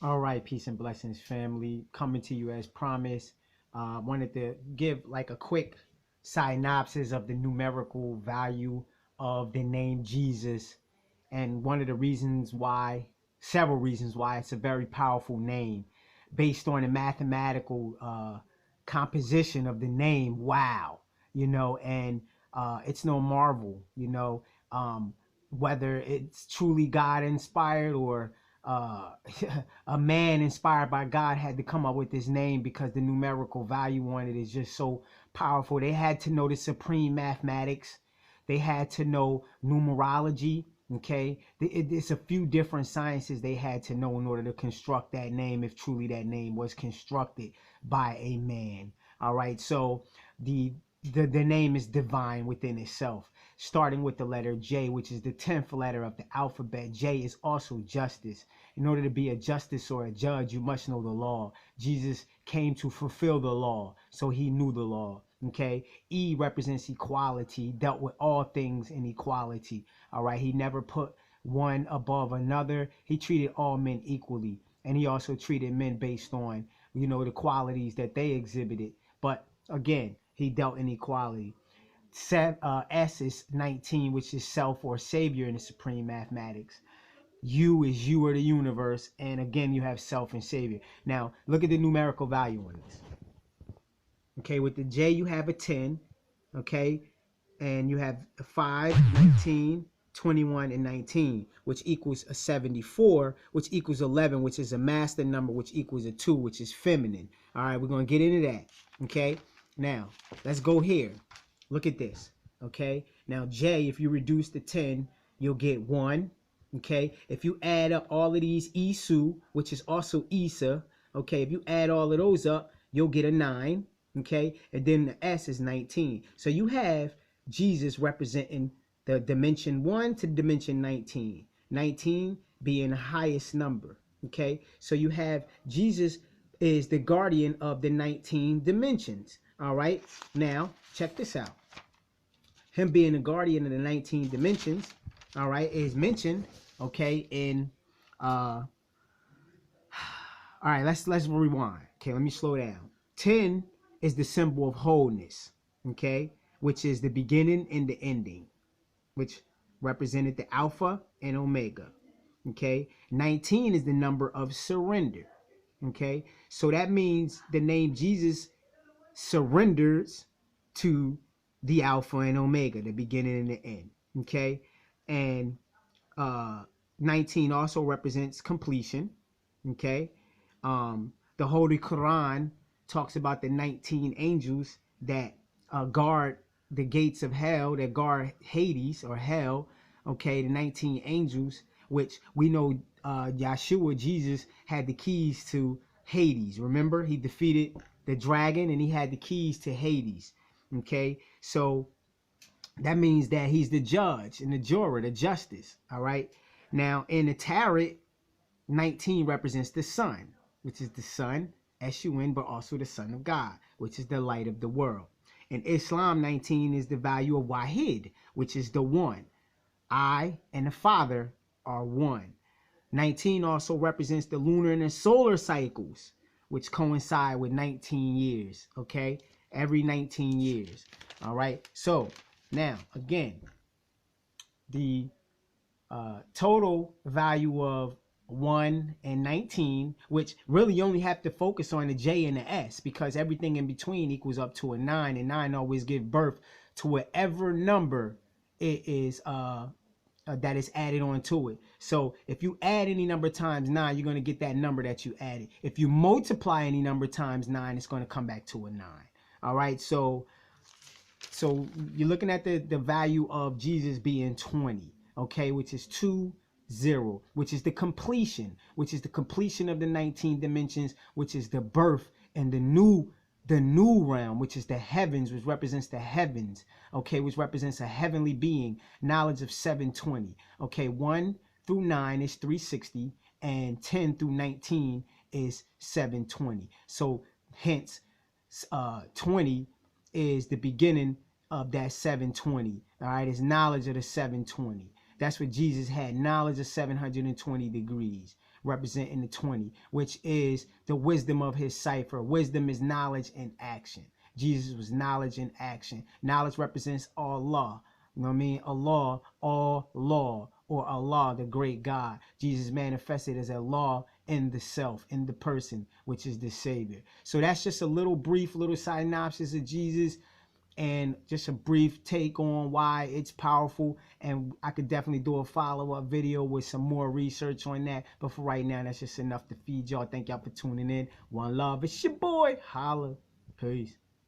All right, peace and blessings, family. Coming to you as promised. Wanted to give like a quick synopsis of the numerical value of the name Jesus, and one of the reasons why, several reasons why it's a very powerful name, based on the mathematical composition of the name. Wow, and it's no marvel, whether it's truly God inspired or uh, a man inspired by God had to come up with this name because the numerical value on it is just so powerful. They had to know the supreme mathematics. They had to know numerology. Okay, it's a few different sciences they had to know in order to construct that name, if truly that name was constructed by a man. All right, so the the name is divine within itself, starting with the letter J, which is the 10th letter of the alphabet. J is also justice. In order to be a justice or a judge, you must know the law. Jesus came to fulfill the law, so he knew the law. Okay, E represents equality, dealt with all things in equality. All right, he never put one above another. He treated all men equally, and he also treated men based on, the qualities that they exhibited. But again, he dealt in equality. S is 19, which is self or savior in the supreme mathematics. U is you or the universe, and again you have self and savior. Now look at the numerical value on this. Okay, with the J you have a 10, okay, and you have a 5, 19, 21, and 19, which equals a 74, which equals 11, which is a master number, which equals a 2, which is feminine. All right, we're going to get into that. Okay, now let's go here. Look at this. Okay, now J, if you reduce the 10, you'll get 1. Okay, if you add up all of these Isu, which is also Isa, okay, if you add all of those up, you'll get a 9. Okay, and then the S is 19. So you have Jesus representing the dimension 1 to dimension 19. 19 being the highest number. Okay, so you have Jesus is the guardian of the 19 dimensions. All right, now check this out. Him being the guardian of the 19 dimensions, all right, is mentioned, okay, in all right, let's rewind. Okay, let me slow down. 10 is the symbol of wholeness, okay, which is the beginning and the ending, which represented the Alpha and Omega. Okay, 19 is the number of surrender. Okay, so that means the name Jesus surrenders to the Alpha and Omega, the beginning and the end. Okay, and 19 also represents completion. Okay, the Holy Quran talks about the 19 angels that guard the gates of hell, that guard Hades or hell. Okay, the 19 angels, which we know Yeshua, Jesus, had the keys to Hades. Remember, he defeated the dragon and he had the keys to Hades. Okay, so that means that he's the judge and the juror, the justice. All right, now in the tarot, 19 represents the sun, which is the sun, S-U-N, but also the Son of God, which is the light of the world. In Islam, 19 is the value of Wahid, which is the one. I and the Father are one. 19 also represents the lunar and the solar cycles, which coincide with 19 years, okay? Every 19 years, all right? So now, again, the total value of 1 and 19, which really you only have to focus on the J and the S, because everything in between equals up to a 9, and 9 always give birth to whatever number it is that is added onto it. So if you add any number times 9, you're going to get that number that you added. If you multiply any number times 9, it's going to come back to a 9. All right, so you're looking at the value of Jesus being 20, okay, which is 2, 0, which is the completion, of the 19 dimensions, which is the birth and the new realm, which is the heavens, which represents the heavens, okay, which represents a heavenly being, knowledge of 720. Okay, 1 through 9 is 360, and 10 through 19 is 720. So hence 20 is the beginning of that 720. All right, it's knowledge of the 720. That's what Jesus had, knowledge of 720 degrees, representing the 20, which is the wisdom of his cipher. Wisdom is knowledge and action. Jesus was knowledge and action. Knowledge represents Allah. You know what I mean? Allah, all law, or Allah, the great God. Jesus manifested as a law in the self, in the person, which is the Savior. So that's just a little brief, little synopsis of Jesus, and just a brief take on why it's powerful. And I could definitely do a follow-up video with some more research on that. But for right now, that's just enough to feed y'all. Thank y'all for tuning in. One love. It's your boy. Holla. Peace.